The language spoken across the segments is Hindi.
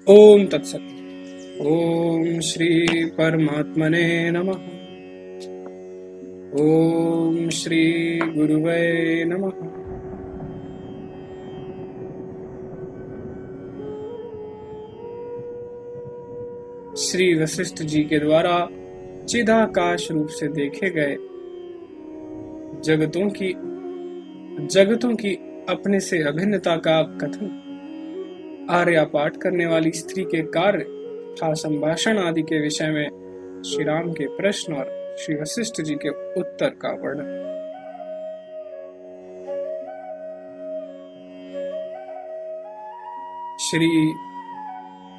ओम तत्सत। ओम श्री परमात्मने नमः। ओम श्री गुरुवे नमः। श्री वशिष्ठ जी के द्वारा चिदाकाश रूप से देखे गए जगतों की अपने से अभिन्नता का कथन, आर्या पाठ करने वाली स्त्री के कार्य तथा संभाषण आदि के विषय में श्री राम के प्रश्न और श्री वशिष्ठ जी के उत्तर का वर्णन।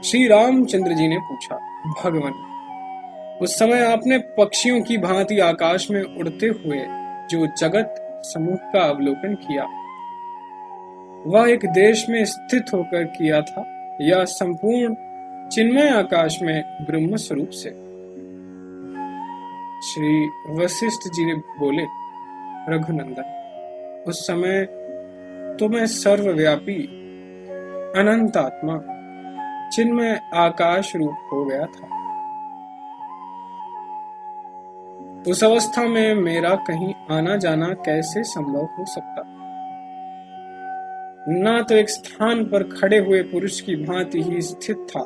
श्री रामचंद्र जी ने पूछा, भगवान, उस समय आपने पक्षियों की भांति आकाश में उड़ते हुए जो जगत समूह का अवलोकन किया, वह एक देश में स्थित होकर किया था या संपूर्ण चिन्मय आकाश में ब्रह्म स्वरूप से? श्री वशिष्ठ जी ने बोले, रघुनंदन, उस समय तो मैं सर्वव्यापी अनंत आत्मा चिन्मय आकाश रूप हो गया था। उस अवस्था में मेरा कहीं आना जाना कैसे संभव हो सकता? ना तो एक स्थान पर खड़े हुए पुरुष की भांति ही स्थित था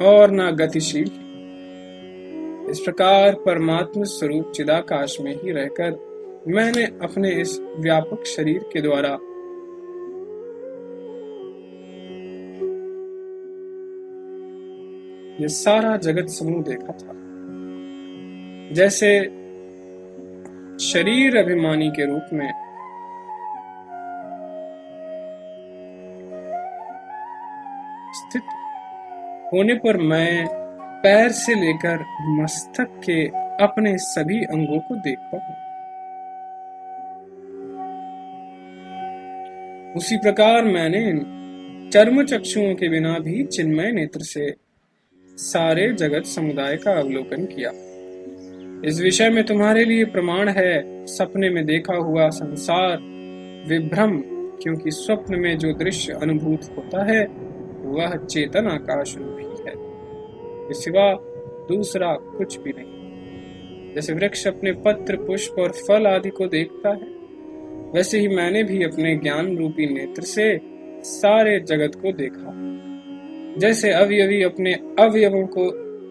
और ना गतिशील। इस प्रकार परमात्मा स्वरूप चिदाकाश में ही रहकर मैंने अपने इस व्यापक शरीर के द्वारा ये सारा जगत समूह देखा था। जैसे शरीर अभिमानी के रूप में स्थित होने पर मैं पैर से लेकर मस्तक के अपने सभी अंगों को देखता हूं। उसी प्रकार मैंने चर्म चक्षुओं के बिना भी चिन्मय नेत्र से सारे जगत समुदाय का अवलोकन किया। इस विषय में तुम्हारे लिए प्रमाण है, सपने में देखा हुआ संसार विभ्रम, क्योंकि स्वप्न में जो दृश्य अनुभूत होता है वह चेतन आकाश रूप ही है, इसके सिवा दूसरा कुछ भी नहीं। जैसे वृक्ष अपने पत्र, पुष्प और फल आदि को देखता है, वैसे ही मैंने भी अपने ज्ञान रूपी नेत्र से सारे जगत को देखा। जैसे अवयवी अपने अवयवों को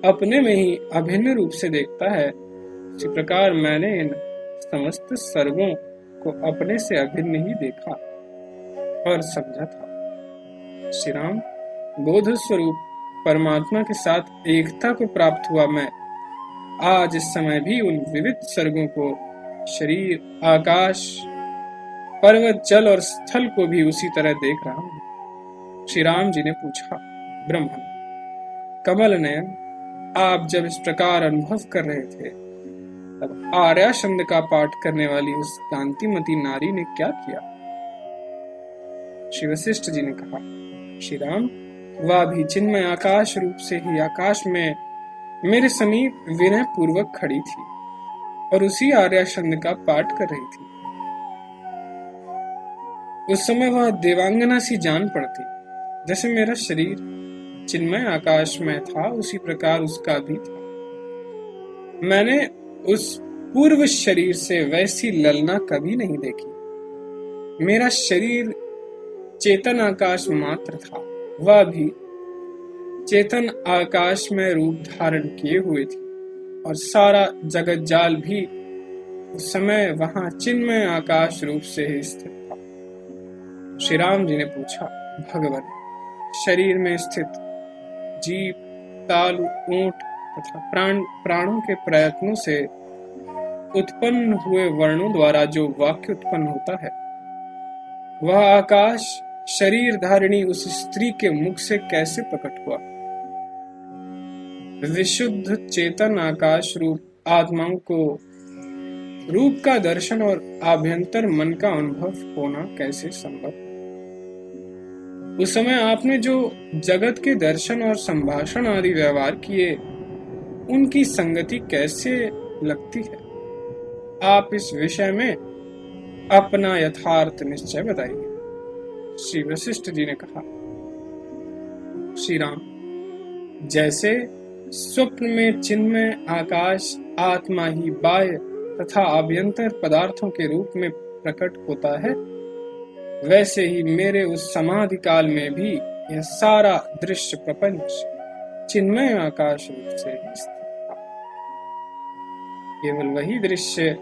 अपने में ही अभिन्न रूप से देखता है, इसी प्रकार मैंने इन समस्त सर्गों को अपने से अभिन्न ही देखा और समझा था। श्री राम, बोध स्वरूप परमात्मा के साथ एकता को प्राप्त हुआ मैं आज इस समय भी उन विविध सर्गों को, शरीर, आकाश, पर्वत, जल और स्थल को भी उसी तरह देख रहा हूं। श्री राम जी ने पूछा, ब्रह्मन, कमल नयन, आप जब इस प्रकार अनुभव कर रहे थे तब आर्या छंद का पाठ करने वाली उस कांतिमती नारी ने क्या किया? श्री वशिष्ठ जी ने कहा, श्री राम, वह भी चिन्मय आकाश रूप से ही आकाश में मेरे समीप विनय पूर्वक खड़ी थी और उसी आर्या छंद का पाठ कर रही थी। उस समय वह देवांगना सी जान पड़ती। जैसे मेरा शरीर चिन्मय आकाश में था, उसी प्रकार उसका भी था। मैंने उस पूर्व शरीर से वैसी ललना कभी नहीं देखी। मेरा शरीर चेतन आकाश मात्र था, वह भी चेतन आकाश में रूप धारण किए हुए थी और सारा जगत जाल भी उस समय वहां चिन्मय आकाश रूप से ही स्थित था। श्री राम जी ने पूछा, भगवान, शरीर में स्थित जीव, तालु, ऊंट तथा प्राणों के प्रयत्नों से उत्पन्न हुए वर्णों द्वारा जो वाक्य उत्पन्न होता है, वह आकाश शरीर धारिणी उस स्त्री के मुख से कैसे प्रकट हुआ? विशुद्ध चेतन आकाश रूप आत्माओं को रूप का दर्शन और आभ्यंतर मन का अनुभव होना कैसे संभव? उस समय आपने जो जगत के दर्शन और संभाषण आदि व्यवहार किए, उनकी संगति कैसे लगती है? आप इस विषय में अपना यथार्थ निश्चय बताइए। श्री वशिष्ठ जी ने कहा, श्री राम, जैसे स्वप्न में चिन्मय आकाश आत्मा ही बाह्य तथा आभ्यंतर पदार्थों के रूप में प्रकट होता है, वैसे ही मेरे उस समाधि काल में भी यह सारा दृश्य प्रपंच चिन्मय आकाश रूप से ही स्थित था। केवल वही दृश्य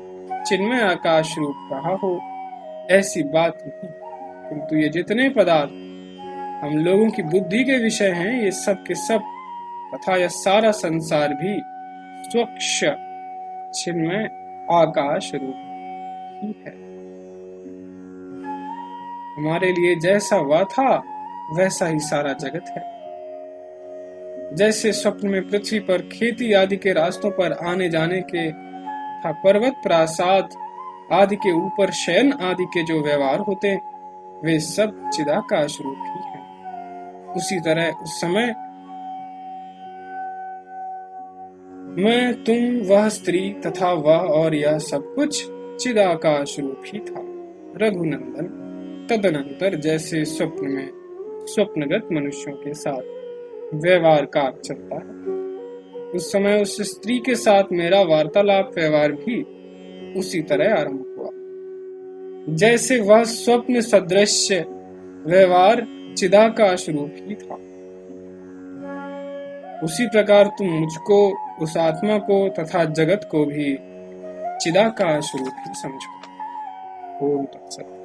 चिन्मय आकाश रूप रहा हो ऐसी बात नहीं, किंतु ये जितने पदार्थ हम लोगों की बुद्धि के विषय हैं, ये सब के सब तथा यह सारा संसार भी स्वच्छ चिन्मय आकाश रूप ही है। हमारे लिए जैसा वह था वैसा ही सारा जगत है। जैसे स्वप्न में पृथ्वी पर खेती आदि के रास्तों पर आने जाने के तथा पर्वत प्रासाद आदि के ऊपर शयन आदि के जो व्यवहार होते वे सब चिदाकाश रूप ही हैं। उसी तरह उस समय मैं, तुम, वह स्त्री तथा वह और यह सब कुछ चिदाकाश रूप ही था। रघुनंदन, तदनंतर जैसे स्वप्न में स्वप्नगत मनुष्यों के साथ व्यवहार का चलता है, उस समय उस स्त्री के साथ मेरा वार्तालाप व्यवहार भी उसी तरह आरंभ हुआ, जैसे वह स्वप्न सदृश व्यवहार चिदाकाश रूप ही था। उसी प्रकार तुम मुझको, उस आत्मा को तथा जगत को भी चिदाकाश रूप ही समझो। ओम तत्सत।